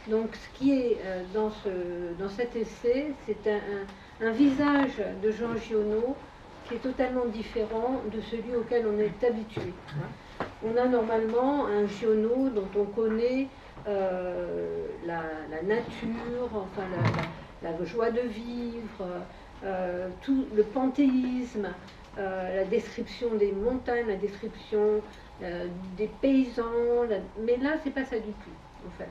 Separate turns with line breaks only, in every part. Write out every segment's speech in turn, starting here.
Donc ce qui est dans cet essai, c'est un visage de Jean Giono qui est totalement différent de celui auquel on est habitué. On a normalement un Giono dont on connaît la nature, enfin la joie de vivre, tout le panthéisme, la description des montagnes, la description des paysans, mais là c'est pas ça du tout en fait.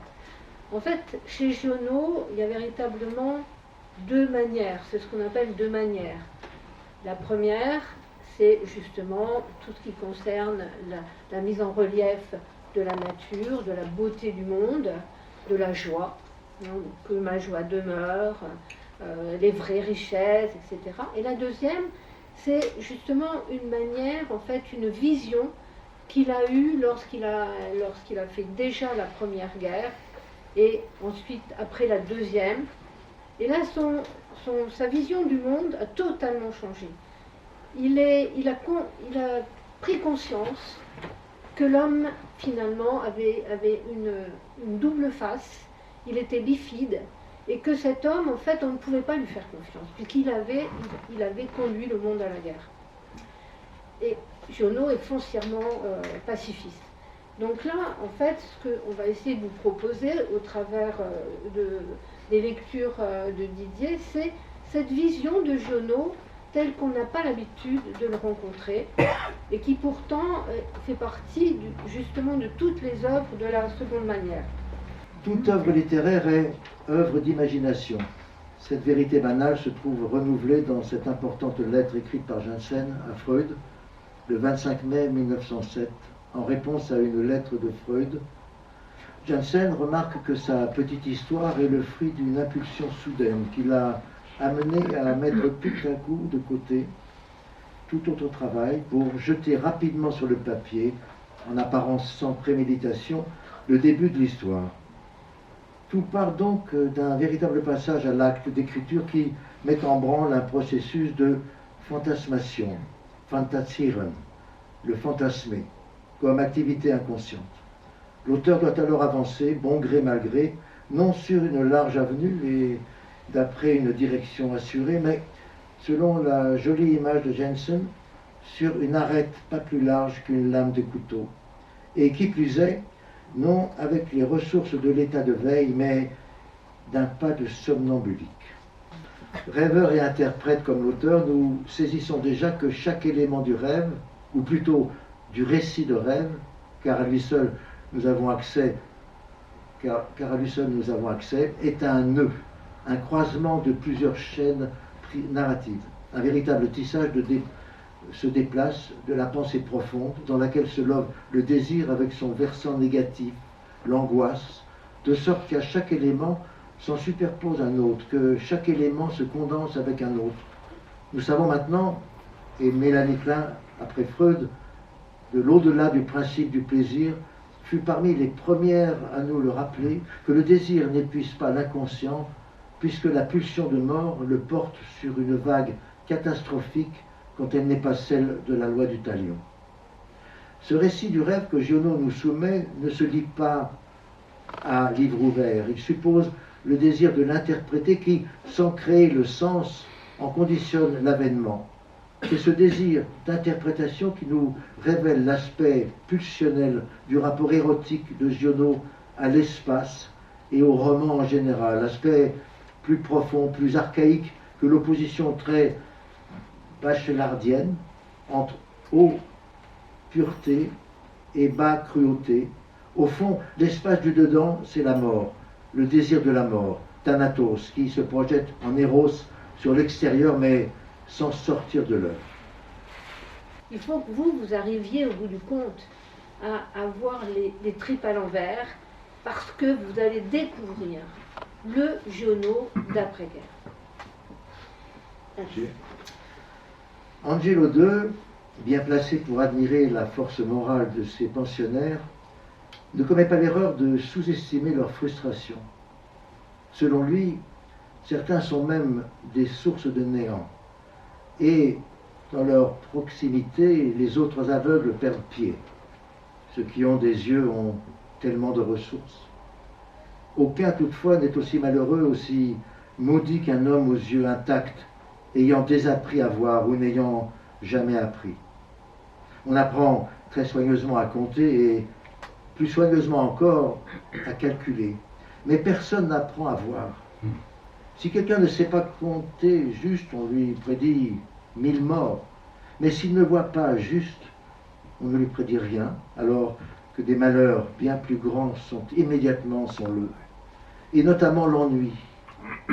En fait, chez Giono, il y a véritablement deux manières, c'est ce qu'on appelle deux manières. La première, c'est justement tout ce qui concerne la mise en relief de la nature, de la beauté du monde, de la joie, que ma joie demeure, les vraies richesses, etc. Et la deuxième, c'est justement une manière, en fait, une vision qu'il a eue lorsqu'il a fait déjà la Première Guerre, et ensuite après la deuxième. Et là, sa vision du monde a totalement changé. Il a pris conscience que l'homme, finalement, avait une double face, il était bifide, et que cet homme, en fait, on ne pouvait pas lui faire confiance, puisqu'il avait conduit le monde à la guerre. Et Giono est foncièrement pacifiste. Donc là, en fait, ce qu'on va essayer de vous proposer au travers des lectures de Didier, c'est cette vision de Giono telle qu'on n'a pas l'habitude de le rencontrer et qui pourtant fait partie justement de toutes les œuvres de la seconde manière.
Toute œuvre littéraire est œuvre d'imagination. Cette vérité banale se trouve renouvelée dans cette importante lettre écrite par Jensen à Freud le 25 mai 1907, en réponse à une lettre de Freud. Jensen remarque que sa petite histoire est le fruit d'une impulsion soudaine qui l'a amené à mettre tout à coup de côté tout autre travail pour jeter rapidement sur le papier, en apparence sans préméditation, le début de l'histoire. Tout part donc d'un véritable passage à l'acte d'écriture qui met en branle un processus de fantasmation, fantasieren, le fantasmer, comme activité inconsciente. L'auteur doit alors avancer, bon gré mal gré, non sur une large avenue et d'après une direction assurée, mais selon la jolie image de Jensen, sur une arête pas plus large qu'une lame de couteau, et qui plus est, non avec les ressources de l'état de veille, mais d'un pas de somnambulique. Rêveur et interprète comme l'auteur, nous saisissons déjà que chaque élément du rêve, ou plutôt du récit de rêve, car à lui seul nous avons accès, est un nœud, un croisement de plusieurs chaînes narratives. Un véritable tissage se déplace de la pensée profonde dans laquelle se love le désir avec son versant négatif, l'angoisse, de sorte qu'à chaque élément s'en superpose un autre, que chaque élément se condense avec un autre. Nous savons maintenant, et Mélanie Klein, après Freud, de l'au-delà du principe du plaisir, fut parmi les premières à nous le rappeler, que le désir n'épuise pas l'inconscient, puisque la pulsion de mort le porte sur une vague catastrophique quand elle n'est pas celle de la loi du talion. Ce récit du rêve que Giono nous soumet ne se lit pas à livre ouvert. Il suppose le désir de l'interpréter qui, sans créer le sens, en conditionne l'avènement. C'est ce désir d'interprétation qui nous révèle l'aspect pulsionnel du rapport érotique de Giono à l'espace et au roman en général, l'aspect plus profond, plus archaïque que l'opposition très bachelardienne entre haut pureté et bas cruauté. Au fond, l'espace du dedans, c'est la mort, le désir de la mort, Thanatos, qui se projette en Eros sur l'extérieur, mais sans sortir de l'œuvre.
Il faut que vous arriviez au bout du compte à voir les tripes à l'envers, parce que vous allez découvrir le Giono d'après-guerre.
Angelo II, bien placé pour admirer la force morale de ses pensionnaires, ne commet pas l'erreur de sous-estimer leur frustration. Selon lui, certains sont même des sources de néant. Et dans leur proximité, les autres aveugles perdent pied. Ceux qui ont des yeux ont tellement de ressources. Aucun toutefois n'est aussi malheureux, aussi maudit qu'un homme aux yeux intacts, ayant désappris à voir ou n'ayant jamais appris. On apprend très soigneusement à compter et plus soigneusement encore à calculer. Mais personne n'apprend à voir. Si quelqu'un ne sait pas compter juste, on lui prédit 1000 morts. Mais s'il ne voit pas juste, on ne lui prédit rien, alors que des malheurs bien plus grands sont immédiatement son lot. Et notamment l'ennui.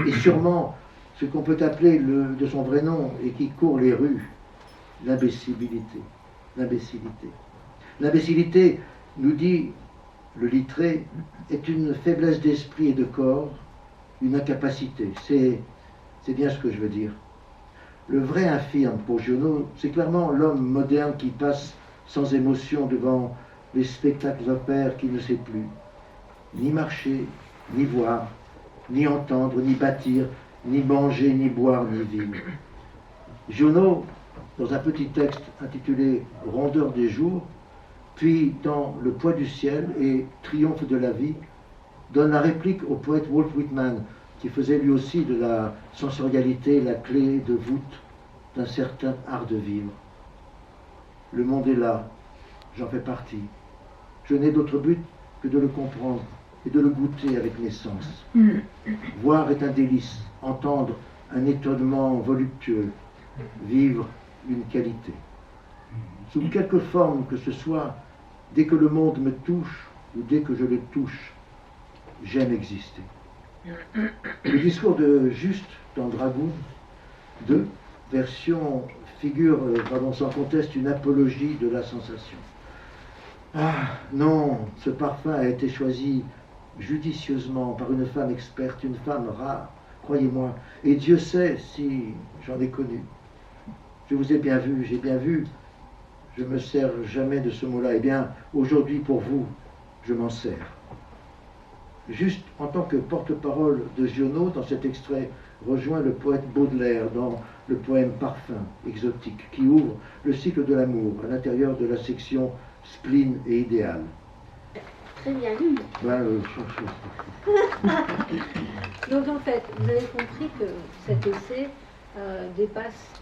Et sûrement ce qu'on peut appeler de son vrai nom et qui court les rues, l'imbécilité. L'imbécilité. L'imbécilité, nous dit le littré, est une faiblesse d'esprit et de corps, une incapacité. C'est bien ce que je veux dire. Le vrai infirme pour Giono, c'est clairement l'homme moderne qui passe sans émotion devant les spectacles opères qu'il ne sait plus. Ni marcher, ni voir, ni entendre, ni bâtir, ni manger, ni boire, ni vivre. Giono, dans un petit texte intitulé Rondeur des jours, puis dans Le poids du ciel et Triomphe de la vie, donne la réplique au poète Walt Whitman, qui faisait lui aussi de la sensorialité la clé de voûte d'un certain art de vivre. Le monde est là, j'en fais partie. Je n'ai d'autre but que de le comprendre et de le goûter avec mes sens. Voir est un délice, entendre un étonnement voluptueux, vivre une qualité. Sous quelque forme que ce soit, dès que le monde me touche ou dès que je le touche, j'aime exister. Le discours de Juste dans Dragoon 2, version figure, sans conteste, une apologie de la sensation. Ah non, ce parfum a été choisi judicieusement par une femme experte, une femme rare, croyez-moi, et Dieu sait si j'en ai connu. Je vous ai bien vu, j'ai bien vu, je me sers jamais de ce mot-là. Eh bien, aujourd'hui, pour vous, je m'en sers. Juste en tant que porte-parole de Giono, dans cet extrait, rejoint le poète Baudelaire dans le poème Parfum, exotique, qui ouvre le cycle de l'amour à l'intérieur de la section spleen et idéal.
Très bien lu. Donc en fait, vous avez compris que cet essai dépasse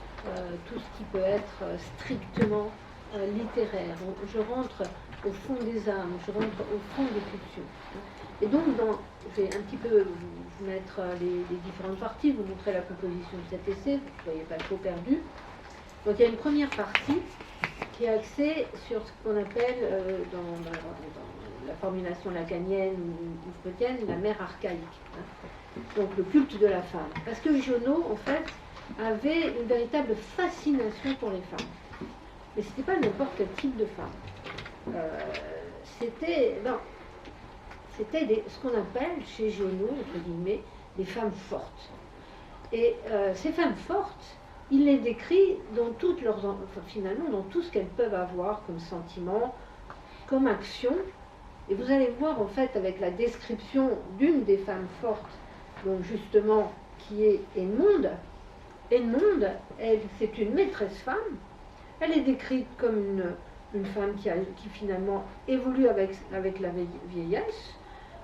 tout ce qui peut être strictement littéraire. Je rentre au fond des âmes, je rentre au fond des pulsions. Et donc, je vais un petit peu vous mettre les différentes parties, vous montrer la composition de cet essai, vous ne soyez pas trop perdus. Donc il y a une première partie qui est axée sur ce qu'on appelle, dans la formulation lacanienne ou freudienne, la mère archaïque. Donc le culte de la femme. Parce que Giono, en fait, avait une véritable fascination pour les femmes. Mais ce n'était pas n'importe quel type de femme. C'était ce qu'on appelle chez Giono, entre guillemets, des femmes fortes. Et ces femmes fortes, il les décrit dans toutes leurs, finalement, dans tout ce qu'elles peuvent avoir comme sentiment, comme action. Et vous allez voir, en fait, avec la description d'une des femmes fortes, donc justement, qui est Edmonde. Edmonde, c'est une maîtresse femme. Elle est décrite comme une femme qui finalement évolue avec la vieillesse,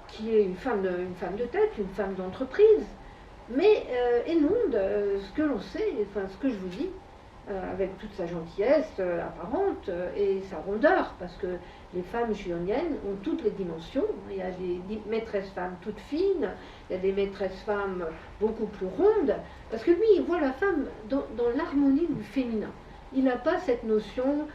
qui est une femme de tête, une femme d'entreprise. Mais Edmonde, ce que l'on sait, enfin ce que je vous dis, avec toute sa gentillesse apparente et sa rondeur, parce que les femmes gioniennes ont toutes les dimensions. Il y a des maîtresses femmes toutes fines, il y a des maîtresses femmes beaucoup plus rondes, parce que lui, il voit la femme dans l'harmonie du féminin. Il n'a pas cette notion,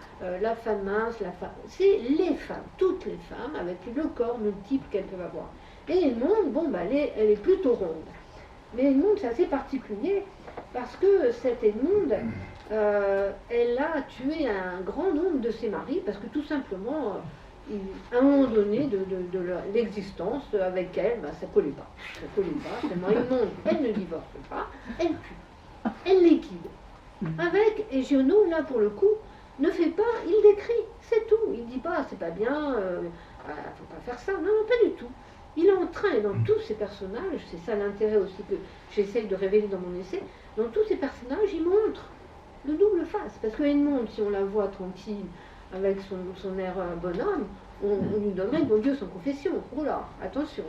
la femme mince, la femme... C'est les femmes, toutes les femmes, avec le corps multiple qu'elles peuvent avoir. Et Edmonde, bon, bah, elle est plutôt ronde. Mais Edmonde, c'est assez particulier, parce que cette Edmonde, elle a tué un grand nombre de ses maris, parce que tout simplement, à un moment donné de l'existence, avec elle, bah, ça ne collait pas. Ça ne collait pas. Tellement Edmonde, elle ne divorce pas, elle tue, elle liquide. Avec, et Giono, là pour le coup, ne fait pas, il décrit, c'est tout. Il ne dit pas, c'est pas bien, faut pas faire ça. Non, non, pas du tout. Il est en train, et dans tous ces personnages, c'est ça l'intérêt aussi que j'essaye de révéler dans mon essai, dans tous ces personnages, il montre le double face. Parce que Edmonde, si on la voit tranquille, avec son air bonhomme, on lui donnerait, bon Dieu, sans confession. Oh là, attention.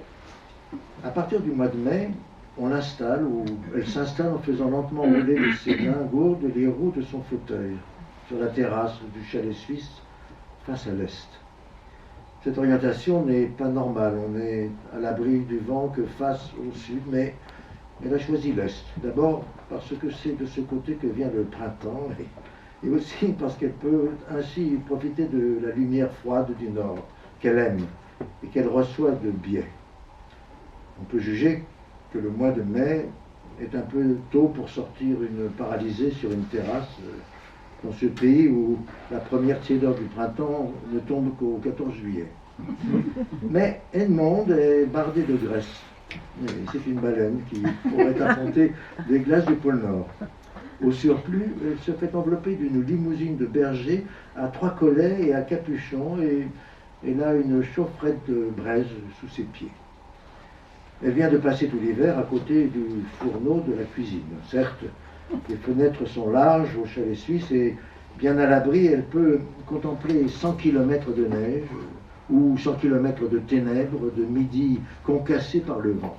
À partir du mois de mai, on l'installe, ou elle s'installe en faisant lentement rouler de ses mains gourdes les roues de son fauteuil sur la terrasse du chalet suisse face à l'est. Cette orientation n'est pas normale, on est à l'abri du vent que face au sud, mais elle a choisi l'est. D'abord parce que c'est de ce côté que vient le printemps, et aussi parce qu'elle peut ainsi profiter de la lumière froide du nord, qu'elle aime et qu'elle reçoit de biais. On peut juger que le mois de mai est un peu tôt pour sortir une paralysée sur une terrasse dans ce pays où la première tiédeur du printemps ne tombe qu'au 14 juillet. Mais Edmond est bardé de graisse. C'est une baleine qui pourrait affronter les glaces du pôle Nord. Au surplus, elle se fait envelopper d'une limousine de berger à 3 collets et à capuchon, et elle a une chaufferette de braise sous ses pieds. Elle vient de passer tout l'hiver à côté du fourneau de la cuisine. Certes, les fenêtres sont larges au chalet suisse et bien à l'abri, elle peut contempler 100 km de neige ou 100 km de ténèbres, de midi concassés par le vent.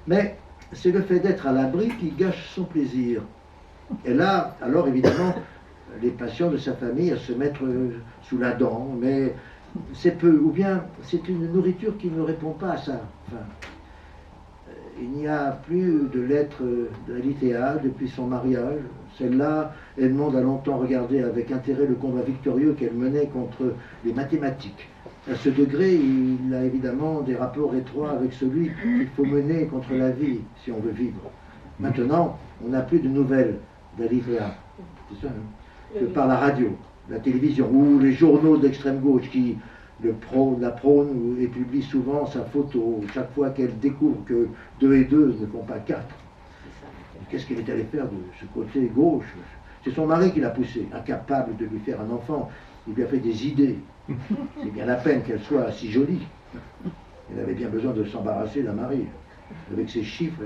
Mais c'est le fait d'être à l'abri qui gâche son plaisir. Elle a alors évidemment les passions de sa famille à se mettre sous la dent, mais c'est peu, ou bien c'est une nourriture qui ne répond pas à sa faim. Il n'y a plus de lettres d'Alitéa depuis son mariage. Celle-là, Edmond a longtemps regardé avec intérêt le combat victorieux qu'elle menait contre les mathématiques. À ce degré, il a évidemment des rapports étroits avec celui qu'il faut mener contre la vie si on veut vivre. Maintenant, on n'a plus de nouvelles d'Alitéa, c'est ça, hein, que par la radio, la télévision ou les journaux d'extrême gauche qui la prônent et publient souvent sa photo chaque fois qu'elle découvre que 2 et 2 ne font pas 4. Qu'est-ce qu'elle est allée faire de ce côté gauche? C'est son mari qui l'a poussée, incapable de lui faire un enfant. Il lui a fait des idées. C'est bien la peine qu'elle soit si jolie. Elle avait bien besoin de s'embarrasser d'un mari. Avec ses chiffres,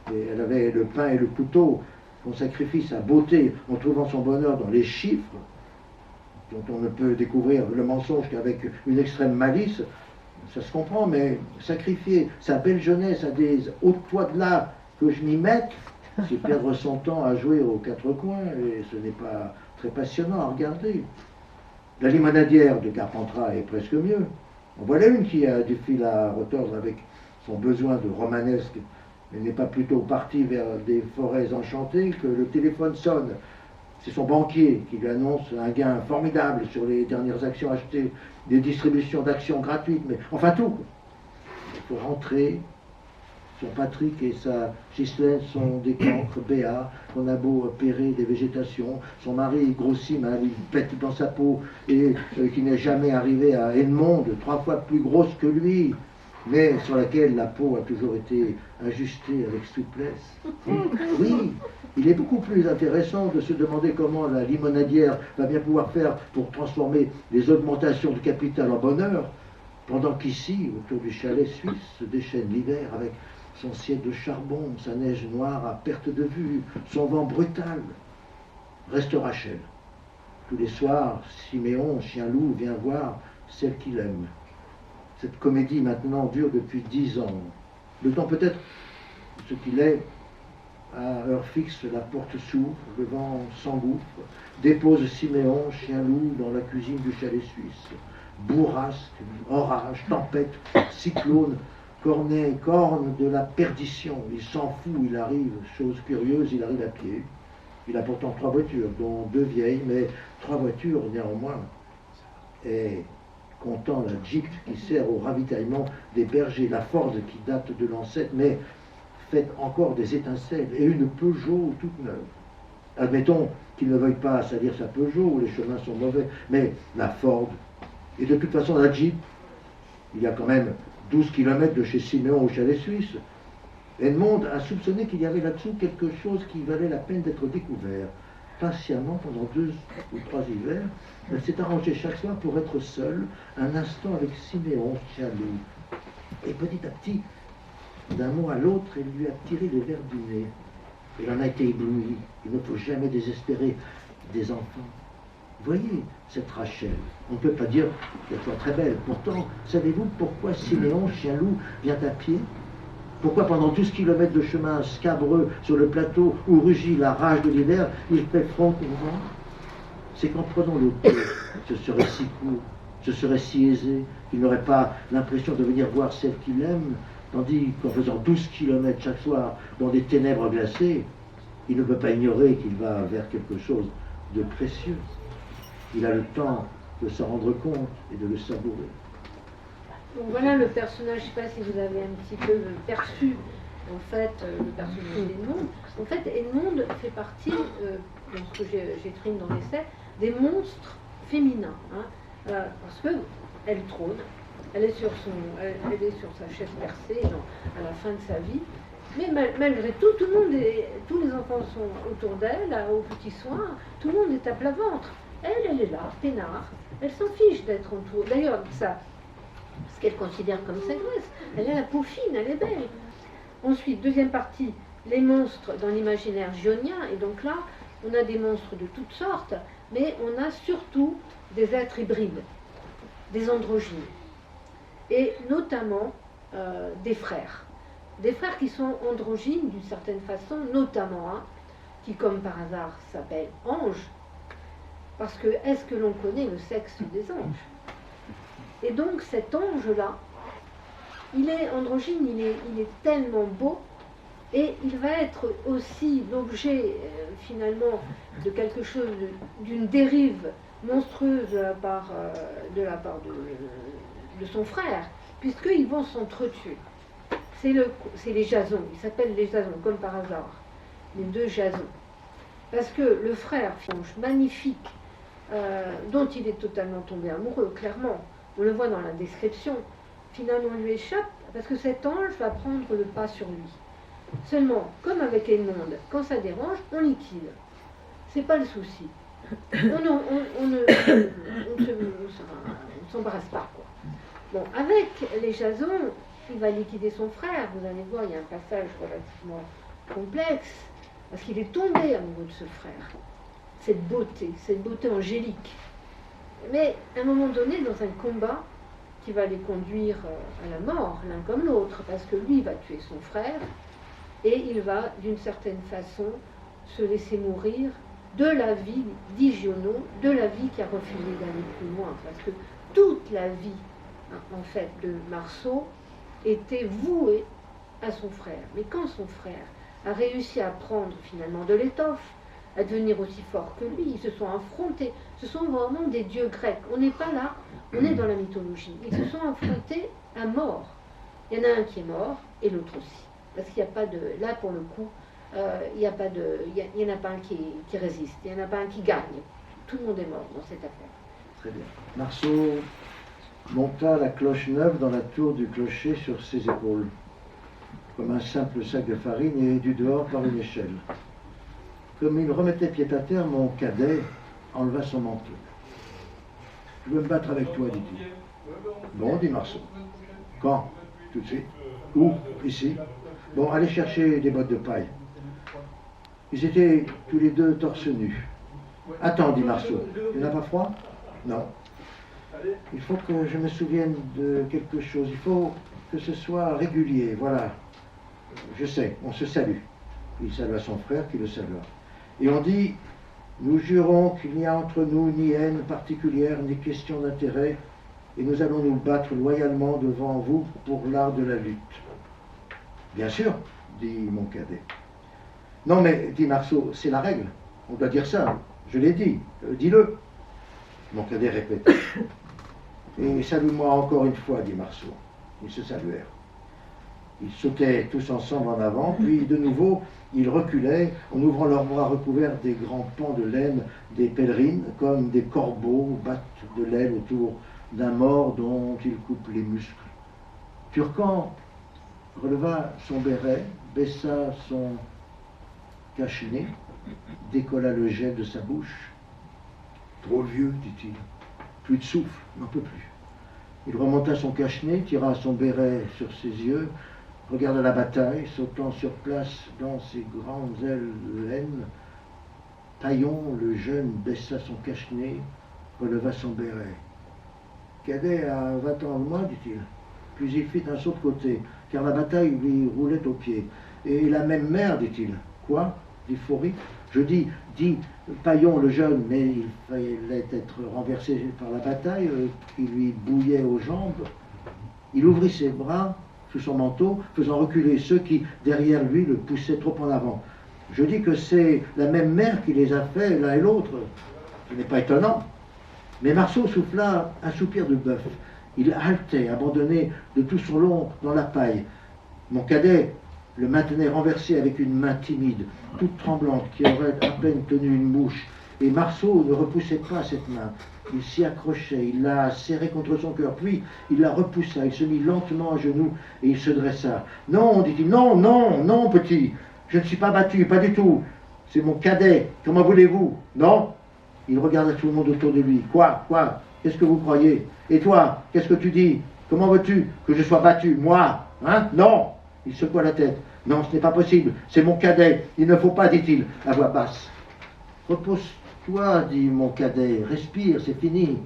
elle avait le pain et le couteau. Son sacrifice sa beauté en trouvant son bonheur dans les chiffres, dont on ne peut découvrir le mensonge qu'avec une extrême malice, ça se comprend, mais sacrifier sa belle jeunesse à des hauts toits de là que je m'y mette, c'est perdre son temps à jouer aux 4 coins, et ce n'est pas très passionnant à regarder. La limonadière de Carpentras est presque mieux. En voilà une qui a du fil à retordre avec son besoin de romanesque. Elle n'est pas plutôt partie vers des forêts enchantées que le téléphone sonne. C'est son banquier qui lui annonce un gain formidable sur les dernières actions achetées, des distributions d'actions gratuites, mais enfin tout. Il faut rentrer. Son Patrick et sa Ghislaine sont des cancres béats, qu'on a beau pérer des végétations. Son mari grossit mal, il pète dans sa peau, et qui n'est jamais arrivé à Edmond, 3 fois plus grosse que lui, mais sur laquelle la peau a toujours été ajustée avec souplesse. Oui, il est beaucoup plus intéressant de se demander comment la limonadière va bien pouvoir faire pour transformer les augmentations de capital en bonheur, pendant qu'ici, autour du chalet suisse, se déchaîne l'hiver avec son ciel de charbon, sa neige noire à perte de vue, son vent brutal. Reste Rachel. Tous les soirs, Siméon, chien-loup, vient voir celle qu'il aime. Cette comédie maintenant dure depuis 10 ans. Le temps peut-être ce qu'il est, à heure fixe, la porte s'ouvre, le vent s'engouffre, dépose Siméon, chien-loup, dans la cuisine du chalet suisse. Bourrasque, orage, tempête, cyclone, corne de la perdition. Il s'en fout, il arrive, chose curieuse, il arrive à pied. Il a pourtant 3 voitures, dont 2 vieilles, mais 3 voitures néanmoins. Et comptant la Jeep qui sert au ravitaillement des bergers, la Ford qui date de l'ancêtre, mais fait encore des étincelles, et une Peugeot toute neuve. Admettons qu'il ne veuille pas salir sa Peugeot, les chemins sont mauvais, mais la Ford, et de toute façon la Jeep, il y a quand même 12 km de chez Siméon au chalet suisse. Edmond a soupçonné qu'il y avait là-dessous quelque chose qui valait la peine d'être découvert. Patiemment, pendant 2 ou 3 hivers, elle s'est arrangée chaque soir pour être seule, un instant avec Siméon, chien-loup. Et petit à petit, d'un mot à l'autre, elle lui a tiré les verres du nez. Elle en a été éblouie. Il ne faut jamais désespérer des enfants. Voyez cette Rachel, on ne peut pas dire qu'elle soit très belle. Pourtant, savez-vous pourquoi Siméon, chien-loup, vient à pied? Pourquoi pendant 12 kilomètres de chemin scabreux sur le plateau où rugit la rage de l'hiver, il fait front pour moi? C'est qu'en prenant le tour, ce serait si court, ce serait si aisé, qu'il n'aurait pas l'impression de venir voir celle qu'il aime, tandis qu'en faisant 12 kilomètres chaque soir dans des ténèbres glacées, il ne peut pas ignorer qu'il va vers quelque chose de précieux. Il a le temps de s'en rendre compte et de le savourer.
Donc voilà le personnage, je ne sais pas si vous avez un petit peu perçu en fait le personnage d'Edmond. En fait, Edmond fait partie, dans ce que j'écrime dans l'essai, des monstres féminins. Hein, parce qu'elle trône, elle est sur sa chaise percée à la fin de sa vie. Mais malgré tout, tous les enfants sont autour d'elle, aux petits soins, tout le monde est à plat ventre. Elle est là, peinard, elle s'en fiche d'être entourée. D'ailleurs, ça, ce qu'elle considère comme sa graisse, elle a la peau fine, elle est belle. Ensuite, deuxième partie, les monstres dans l'imaginaire gionien, et donc là, on a des monstres de toutes sortes, mais on a surtout des êtres hybrides, des androgynes, et notamment des frères qui sont androgynes d'une certaine façon, notamment un qui, comme par hasard, s'appelle Ange, parce que est-ce que l'on connaît le sexe des anges? Et donc cet ange-là, il est androgyne, il est tellement beau, et il va être aussi l'objet finalement de quelque chose, d'une dérive monstrueuse de la part de son frère, puisqu'ils vont s'entretuer. C'est les Jasons, ils s'appellent les Jasons, comme par hasard, les deux Jasons. Parce que le frère, ange magnifique, dont il est totalement tombé amoureux, clairement, on le voit dans la description, finalement lui échappe, parce que cet ange va prendre le pas sur lui. Seulement, comme avec Edmond, quand ça dérange, on liquide. C'est pas le souci. On ne s'embrasse pas, quoi. Bon, avec les Jasons, il va liquider son frère. Vous allez voir, il y a un passage relativement complexe, parce qu'il est tombé amoureux de ce frère. Cette beauté angélique. Mais à un moment donné, dans un combat qui va les conduire à la mort, l'un comme l'autre, parce que lui va tuer son frère, et il va, d'une certaine façon, se laisser mourir de la vie d'Hygionot, de la vie qui a refusé d'aller plus loin, parce que toute la vie, en fait, de Marceau était vouée à son frère. Mais quand son frère a réussi à prendre finalement de l'étoffe, à devenir aussi fort que lui, ils se sont affrontés. Ce sont vraiment des dieux grecs. On n'est pas là, on est dans la mythologie. Ils se sont affrontés à mort. Il y en a un qui est mort et l'autre aussi. Parce qu'il n'y a pas de... Là, pour le coup, il n'y en a pas un qui résiste. Il n'y en a pas un qui gagne. Tout le monde est mort dans cette affaire.
Très bien. Marceau monta la cloche neuve dans la tour du clocher sur ses épaules, comme un simple sac de farine, et du dehors par une échelle. Comme il remettait pied à terre, mon cadet enleva son manteau. « Je veux me battre avec toi, dit-il. »« Bon, dit Marceau. »« Quand ? Tout de suite. »« Où ? Ici. »« Bon, allez chercher des bottes de paille. » Ils étaient tous les deux torse nus. « Attends, dit Marceau. Tu n'as pas froid ? » ?»« Non. »« Il faut que je me souvienne de quelque chose. Il faut que ce soit régulier. Voilà. Je sais, on se salue. » Il salua son frère qui le salua. Et on dit, nous jurons qu'il n'y a entre nous ni haine particulière, ni question d'intérêt, et nous allons nous battre loyalement devant vous pour l'art de la lutte. Bien sûr, dit mon cadet. Non mais, dit Marceau, c'est la règle. On doit dire ça. Je l'ai dit. Dis-le. Mon cadet répéta. Et salue-moi encore une fois, dit Marceau. Ils se saluèrent. Ils sautaient tous ensemble en avant, puis de nouveau, ils reculaient en ouvrant leurs bras recouverts des grands pans de laine des pèlerines, comme des corbeaux battent de l'aile autour d'un mort dont ils coupent les muscles. Turcan releva son béret, baissa son cache-nez, décolla le jet de sa bouche. « Trop vieux, dit-il. Plus de souffle, n'en peut plus. » Il remonta son cache-nez, tira son béret sur ses yeux, regarda la bataille, sautant sur place dans ses grandes ailes de laine. Taillon, le jeune, baissa son cache-nez, releva son béret. « Cadet a 20 ans de moi, dit-il. » puis il fit un saut de côté, car la bataille lui roulait aux pieds. Et la même mère, dit-il. Quoi? Dit Faury. Je dis, dit Paillon le jeune, mais il fallait être renversé par la bataille qui lui bouillait aux jambes. Il ouvrit ses bras sous son manteau, faisant reculer ceux qui, derrière lui, le poussaient trop en avant. Je dis que c'est la même mère qui les a fait l'un et l'autre. Ce n'est pas étonnant. Mais Marceau souffla un soupir de bœuf. Il haletait, abandonné de tout son long dans la paille. Mon cadet le maintenait renversé avec une main timide, toute tremblante, qui aurait à peine tenu une mouche. Et Marceau ne repoussait pas cette main. Il s'y accrochait, il la serrait contre son cœur, puis il la repoussa, il se mit lentement à genoux et il se dressa. Non, dit-il, non, non, non, petit, je ne suis pas battu, pas du tout. C'est mon cadet, comment voulez-vous? Non? Il regarda tout le monde autour de lui. Quoi? Qu'est-ce que vous croyez? Et toi, qu'est-ce que tu dis? Comment veux-tu que je sois battu? Moi? Hein? Non! Il secoua la tête. Non, ce n'est pas possible, c'est mon cadet. Il ne faut pas, dit-il, à voix basse. Repose-toi, dit mon cadet. Respire, c'est fini.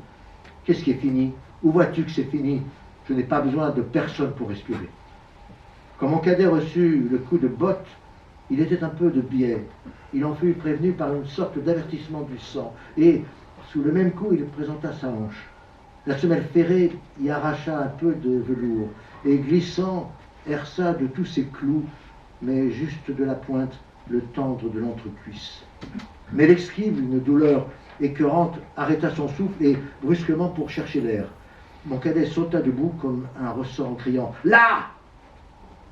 Qu'est-ce qui est fini? Où vois-tu que c'est fini? Je n'ai pas besoin de personne pour respirer. Quand mon cadet reçut le coup de botte, il était un peu de biais. Il en fut prévenu par une sorte d'avertissement du sang. Et, sous le même coup, il présenta sa hanche. La semelle ferrée y arracha un peu de velours. Et glissant, herça de tous ses clous, mais juste de la pointe, le tendre de l'entrecuisse. Mais l'esquive, une douleur écœurante, arrêta son souffle et, brusquement, pour chercher l'air. Mon cadet sauta debout comme un ressort en criant « Là !»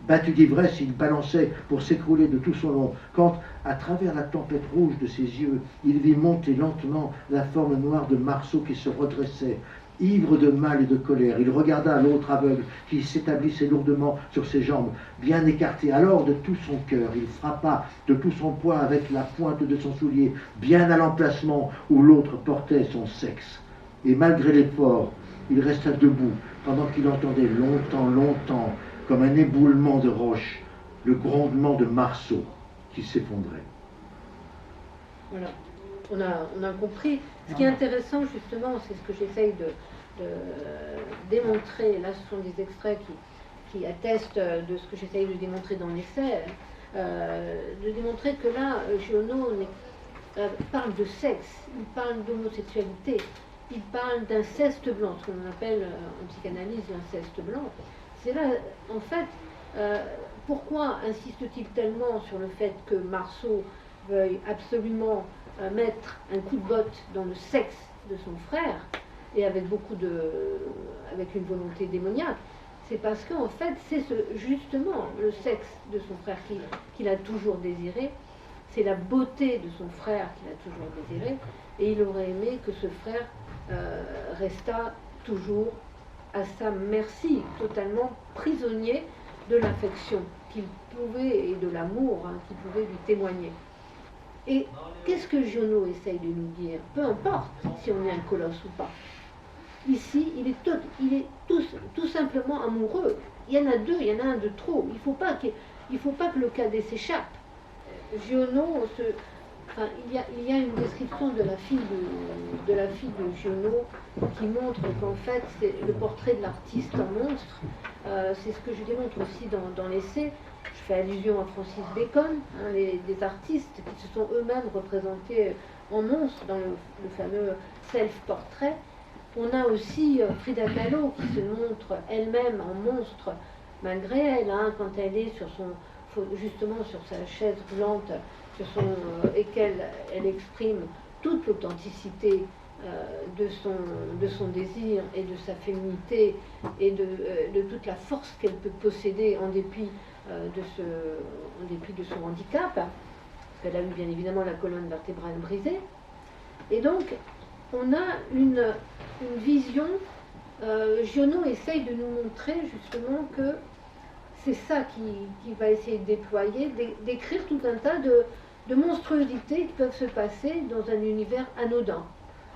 Battu d'ivresse, il balançait pour s'écrouler de tout son long, quand, à travers la tempête rouge de ses yeux, il vit monter lentement la forme noire de Marceau qui se redressait. Ivre de mal et de colère, il regarda l'autre aveugle qui s'établissait lourdement sur ses jambes, bien écartées. Alors, de tout son cœur, il frappa de tout son poids avec la pointe de son soulier, bien à l'emplacement où l'autre portait son sexe. Et malgré l'effort, il resta debout, pendant qu'il entendait longtemps, comme un éboulement de roches, le grondement de Marceau qui s'effondrait.
Voilà, on a compris. Ce qui est intéressant, justement, c'est ce que j'essaye de démontrer. Là, ce sont des extraits qui attestent de ce que j'essaye de démontrer dans l'essai. De démontrer que là, Giono parle de sexe, il parle d'homosexualité, il parle d'inceste blanc, ce qu'on appelle en psychanalyse l'inceste blanc. C'est là, en fait, pourquoi insiste-t-il tellement sur le fait que Marceau veuille absolument mettre un coup de botte dans le sexe de son frère, et avec avec une volonté démoniaque? C'est parce qu'en fait, c'est justement le sexe de son frère qu'il a toujours désiré, c'est la beauté de son frère qu'il a toujours désiré, et il aurait aimé que ce frère restât toujours à sa merci, totalement prisonnier de l'affection qu'il pouvait, et de l'amour qu'il pouvait lui témoigner. Et qu'est-ce que Giono essaye de nous dire? Peu importe si on est un colosse ou pas. Ici, il est tout simplement amoureux. Il y en a deux, il y en a un de trop. Il ne faut pas que le cadet s'échappe. Giono, il y a une description de la fille de Giono qui montre qu'en fait, c'est le portrait de l'artiste en monstre. C'est ce que je démontre aussi dans l'essai. Je fais allusion à Francis Bacon, des artistes qui se sont eux-mêmes représentés en monstre dans le fameux self-portrait. On a aussi Frida Kahlo qui se montre elle-même en monstre, malgré elle, quand elle est justement sur sa chaise roulante, et qu'elle exprime toute l'authenticité de son désir et de sa féminité et de toute la force qu'elle peut posséder en dépit de son handicap, parce qu'elle a eu bien évidemment la colonne vertébrale brisée. Et donc, on a une vision, Giono essaye de nous montrer justement que c'est ça qui va essayer de déployer, d'écrire tout un tas de monstruosités qui peuvent se passer dans un univers anodin.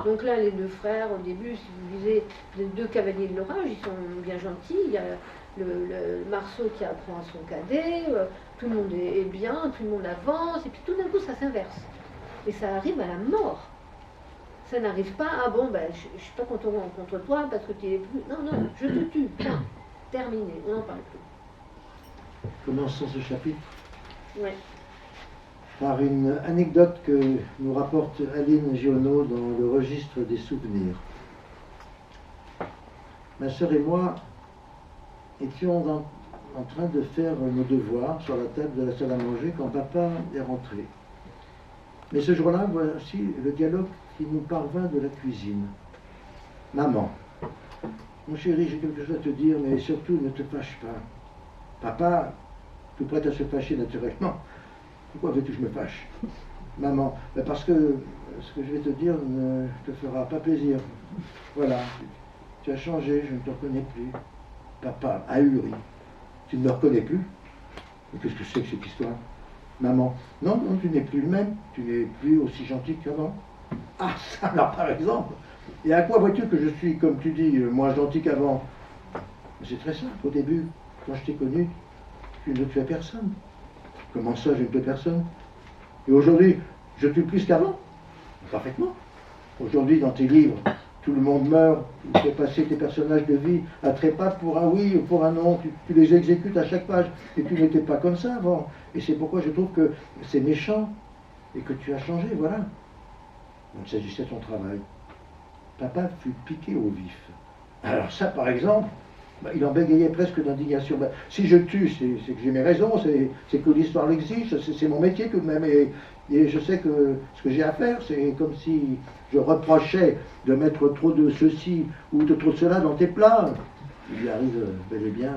Donc là, les deux frères, au début, si vous lisez les deux cavaliers de l'orage, ils sont bien gentils. Il y a le Marceau qui apprend à son cadet, tout le monde est bien, tout le monde avance, et puis tout d'un coup, ça s'inverse. Et ça arrive à la mort. Ça n'arrive pas à, je ne suis pas contre toi parce que tu es plus... Non, je te tue, point. terminé, on n'en parle plus.
Commençons ce chapitre
Ouais.
par une anecdote que nous rapporte Aline Giono dans le registre des souvenirs. Ma sœur et moi étions en train de faire nos devoirs sur la table de la salle à manger quand papa est rentré. Mais ce jour-là, voici le dialogue qui nous parvint de la cuisine. Maman, mon chéri, j'ai quelque chose à te dire, mais surtout ne te fâche pas. Papa, tout prêt à se fâcher naturellement. Pourquoi veux-tu que je me fâche? Maman, parce que ce que je vais te dire ne te fera pas plaisir. Voilà, tu as changé, je ne te reconnais plus. Papa, ahuri. Tu ne me reconnais plus? Mais qu'est-ce que c'est que cette histoire? Maman, non, non, tu n'es plus le même, tu n'es plus aussi gentil qu'avant. Ah, ça alors par exemple. Et à quoi vois-tu que je suis, comme tu dis, moins gentil qu'avant? C'est très simple, au début, quand je t'ai connu, tu ne tuais personne. Comment ça, je ne tue personne? Et aujourd'hui, je tue plus qu'avant? Parfaitement. Aujourd'hui, dans tes livres, tout le monde meurt, tu fais passer tes personnages de vie à trépas pour un oui ou pour un non, tu les exécutes à chaque page, et tu n'étais pas comme ça avant. Et c'est pourquoi je trouve que c'est méchant, et que tu as changé, voilà. Donc il s'agissait de ton travail. Papa fut piqué au vif. Alors ça, par exemple, il en bégayait presque d'indignation. Si je tue, c'est que j'ai mes raisons, c'est que l'histoire l'exige, c'est mon métier tout de même, et je sais que ce que j'ai à faire, c'est comme si je reprochais de mettre trop de ceci ou de trop de cela dans tes plats. Il arrive bel et bien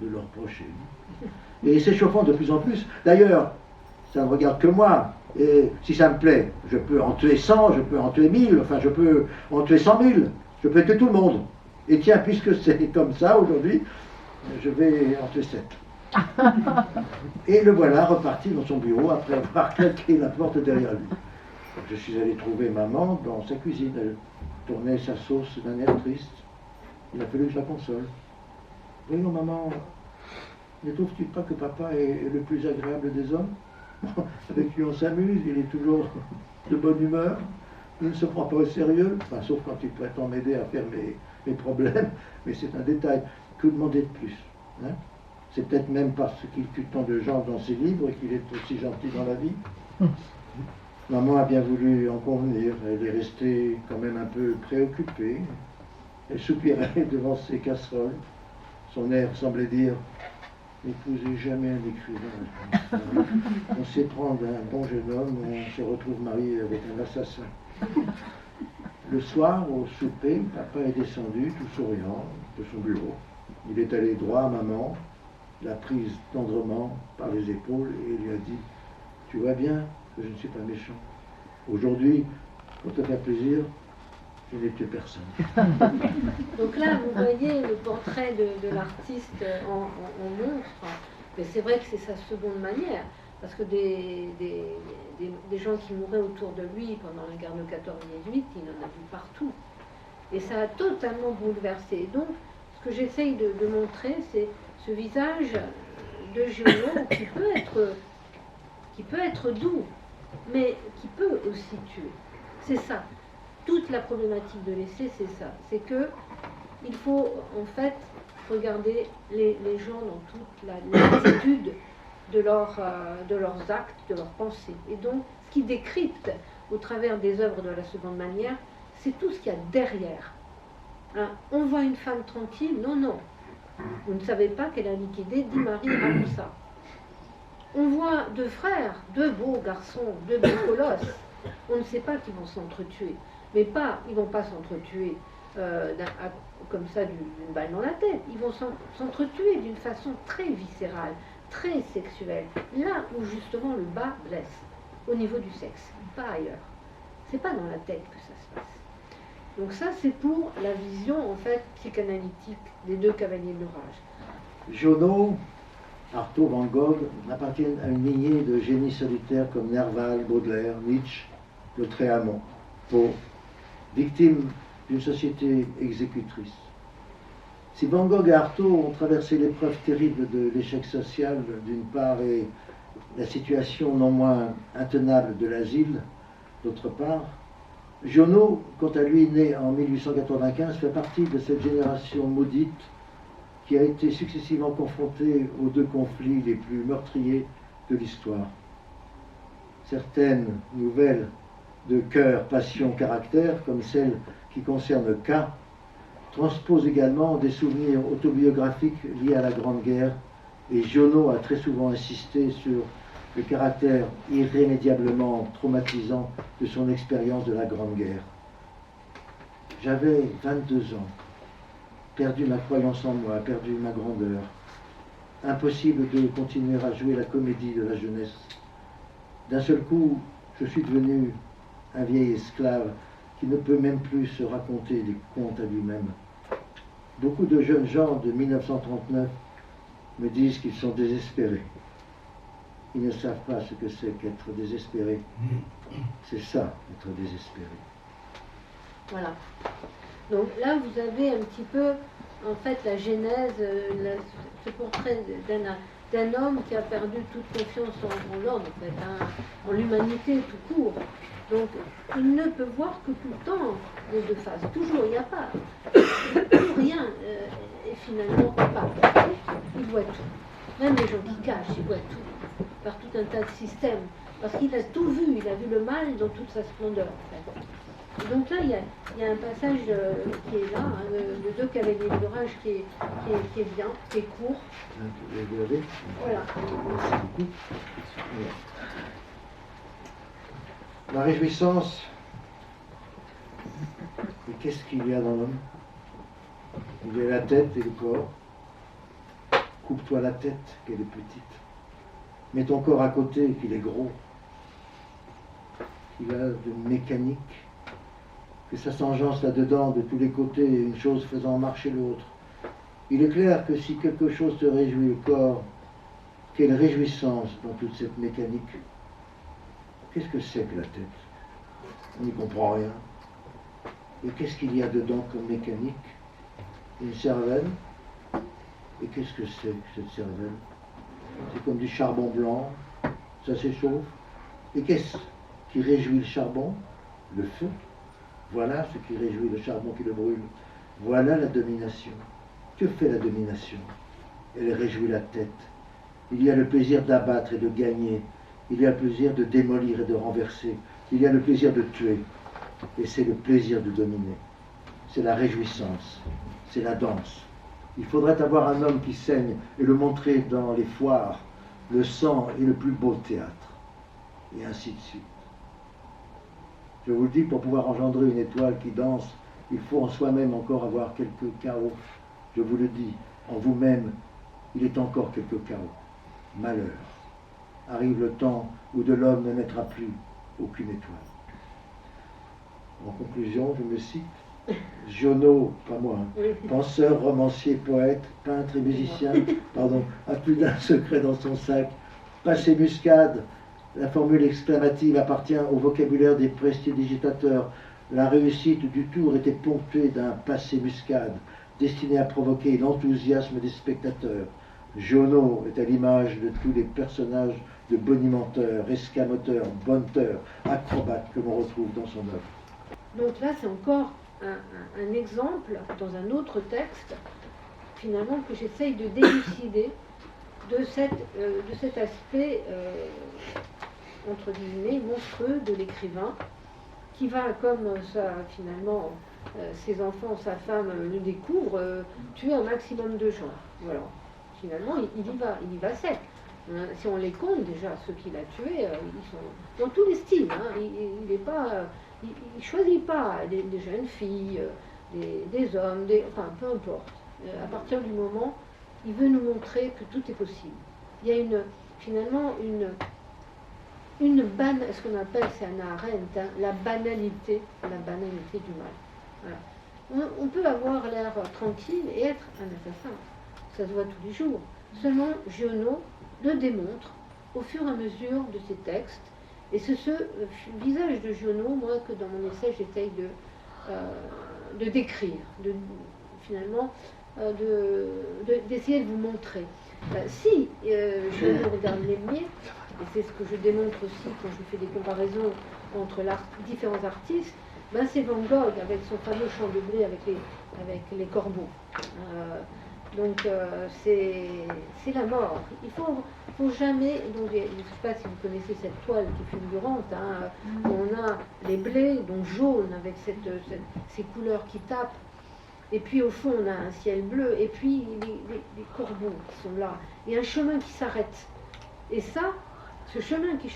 de le reprocher. Et s'échauffant de plus en plus. D'ailleurs, ça ne regarde que moi. Et si ça me plaît, je peux en tuer 100, je peux en tuer 1000, enfin je peux en tuer 100 000. Je peux tuer tout le monde. Et tiens, puisque c'est comme ça aujourd'hui, je vais en tuer 7. Et le voilà reparti dans son bureau après avoir claqué la porte derrière lui. Donc je suis allé trouver maman dans sa cuisine. Elle tournait sa sauce d'un air triste. Il a fallu que je la console. Voyons maman, ne trouves-tu pas que papa est le plus agréable des hommes? Avec lui on s'amuse, il est toujours de bonne humeur, il ne se prend pas au sérieux, enfin, sauf quand il prétend m'aider à faire mes problèmes, mais c'est un détail. Que demander de plus, hein? C'est peut-être même parce qu'il tue tant de gens dans ses livres et qu'il est aussi gentil dans la vie. Maman a bien voulu en convenir, elle est restée quand même un peu préoccupée. Elle soupirait devant ses casseroles. Son air semblait dire « N'épousez jamais un écrivain. On sait prendre un bon jeune homme, on se retrouve marié avec un assassin. » Le soir, au souper, papa est descendu, tout souriant, de son bureau. Il est allé droit à maman, l'a prise tendrement par les épaules et lui a dit « Tu vois bien que je ne suis pas méchant. Aujourd'hui, pour te faire plaisir, je n'ai tué personne. »
Donc là, vous voyez le portrait de l'artiste en monstre, mais c'est vrai que c'est sa seconde manière, parce que des gens qui mouraient autour de lui pendant la guerre de 14-18, il en a vu partout. Et ça a totalement bouleversé. Donc, ce que j'essaye de montrer, c'est ce visage de Giono qui peut être doux, mais qui peut aussi tuer. C'est ça. Toute la problématique de l'essai, c'est ça. C'est que il faut en fait regarder les gens dans toute l'attitude de leurs actes, de leurs pensées. Et donc, ce qui décrypte au travers des œuvres de la seconde manière, c'est tout ce qu'il y a derrière. Hein, on voit une femme tranquille, non, non. Vous ne savez pas qu'elle a liquidé 10 maris avant ça. On voit deux frères, deux beaux garçons, deux beaux colosses. On ne sait pas qu'ils vont s'entretuer. Mais ils ne vont pas s'entretuer comme ça d'une balle dans la tête. Ils vont s'entretuer d'une façon très viscérale, très sexuelle. Là où justement le bas blesse, au niveau du sexe, pas ailleurs. C'est pas dans la tête que ça se passe. Donc ça, c'est pour la vision en fait psychanalytique des deux cavaliers de l'orage.
Giono, Artaud, Van Gogh appartiennent à une lignée de génies solitaires comme Nerval, Baudelaire, Nietzsche, Le Tréamont, pauvres, victimes d'une société exécutrice. Si Van Gogh et Artaud ont traversé l'épreuve terrible de l'échec social d'une part et la situation non moins intenable de l'asile d'autre part, Giono, quant à lui, né en 1895, fait partie de cette génération maudite qui a été successivement confronté aux deux conflits les plus meurtriers de l'histoire. Certaines nouvelles de cœur, passion, caractère, comme celle qui concerne K, transposent également des souvenirs autobiographiques liés à la Grande Guerre, et Giono a très souvent insisté sur le caractère irrémédiablement traumatisant de son expérience de la Grande Guerre. J'avais 22 ans, perdu ma croyance en moi, perdu ma grandeur. Impossible de continuer à jouer la comédie de la jeunesse. D'un seul coup, je suis devenu un vieil esclave qui ne peut même plus se raconter des contes à lui-même. Beaucoup de jeunes gens de 1939 me disent qu'ils sont désespérés. Ils ne savent pas ce que c'est qu'être désespéré. C'est ça, être désespéré.
Voilà. Donc là, vous avez un petit peu, en fait, la genèse, ce portrait d'un homme qui a perdu toute confiance en l'homme, en fait, hein, en l'humanité tout court. Donc, il ne peut voir que tout le temps les deux faces. Toujours, il n'y a pas. Rien est finalement pas. Il voit tout. Même les gens qui cachent, ils voient tout. Par tout un tas de systèmes. Parce qu'il a tout vu, il a vu le mal dans toute sa splendeur, en fait. Donc là, il y a un passage qui est là, hein, de deux cavaliers de l'orage qui est bien, qui est court.
Vous l'avez ?
Voilà.
Merci beaucoup. La réjouissance, et qu'est-ce qu'il y a dans l'homme? Il y a la tête et le corps. Coupe-toi la tête, qu'elle est petite. Mets ton corps à côté, qu'il est gros. Il a de mécanique. Que ça s'engeance là-dedans, de tous les côtés, une chose faisant marcher l'autre. Il est clair que si quelque chose te réjouit le corps, quelle réjouissance dans toute cette mécanique. Qu'est-ce que c'est que la tête? On n'y comprend rien. Et qu'est-ce qu'il y a dedans comme mécanique? Une cervelle. Et qu'est-ce que c'est que cette cervelle? C'est comme du charbon blanc, ça s'échauffe. Et qu'est-ce qui réjouit le charbon? Le feu. Voilà ce qui réjouit le charbon qui le brûle. Voilà la domination. Que fait la domination? Elle réjouit la tête. Il y a le plaisir d'abattre et de gagner. Il y a le plaisir de démolir et de renverser. Il y a le plaisir de tuer. Et c'est le plaisir de dominer. C'est la réjouissance. C'est la danse. Il faudrait avoir un homme qui saigne et le montrer dans les foires. Le sang est le plus beau théâtre. Et ainsi de suite. Je vous le dis, pour pouvoir engendrer une étoile qui danse, il faut en soi-même encore avoir quelques chaos. Je vous le dis, en vous-même, il est encore quelques chaos. Malheur. Arrive le temps où de l'homme ne naîtra plus aucune étoile. En conclusion, je me cite, Giono, pas moi, penseur, romancier, poète, peintre et musicien, a plus d'un secret dans son sac. Passé muscade, la formule exclamative appartient au vocabulaire des prestidigitateurs. La réussite du tour était ponctuée d'un passé muscade, destiné à provoquer l'enthousiasme des spectateurs. Giono est à l'image de tous les personnages de bonimenteurs, escamoteurs, bonneteurs, acrobates que l'on retrouve dans son œuvre.
Donc là, c'est encore un exemple dans un autre texte, finalement, que j'essaye de délucider de cet aspect, entre guillemets, monstrueux de l'écrivain, qui va, comme ça, finalement, ses enfants, sa femme le découvrent, tuer un maximum de gens. Voilà. Finalement, il y va sec. Si on les compte déjà, ceux qu'il a tués, ils sont dans tous les styles. Hein. Il n'est pas... il ne choisit pas des jeunes filles, des hommes, enfin peu importe. À partir du moment, il veut nous montrer que tout est possible. Il y a finalement ce qu'on appelle, c'est Hannah Arendt, hein, la banalité du mal. Voilà. On peut avoir l'air tranquille et être un assassin. Ça se voit tous les jours. Seulement, Giono le démontre au fur et à mesure de ses textes. Et c'est ce visage de Giono, moi, que dans mon essai, j'essaye de décrire, d'essayer de vous montrer. Si Giono regarde Lemnier, et c'est ce que je démontre aussi quand je fais des comparaisons entre différents artistes, c'est Van Gogh avec son fameux champ de blé avec les corbeaux. Donc c'est la mort. Il faut jamais. Donc, je ne sais pas si vous connaissez cette toile qui est fulgurante. Hein, on a les blés, donc jaune avec ces couleurs qui tapent. Et puis au fond, on a un ciel bleu. Et puis les corbeaux qui sont là. Et un chemin qui s'arrête. Et ça, ce chemin qui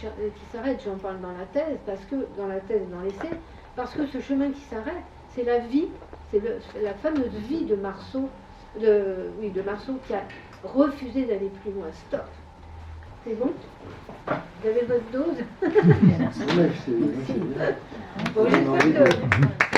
s'arrête, j'en parle dans la thèse, parce que dans la thèse, dans l'essai, parce que ce chemin qui s'arrête, c'est la vie, c'est la fameuse vie de Marceau. De Marceau qui a refusé d'aller plus loin. Stop. C'est bon? Vous avez votre dose?
Oui, c'est bien.
Bon, j'espère que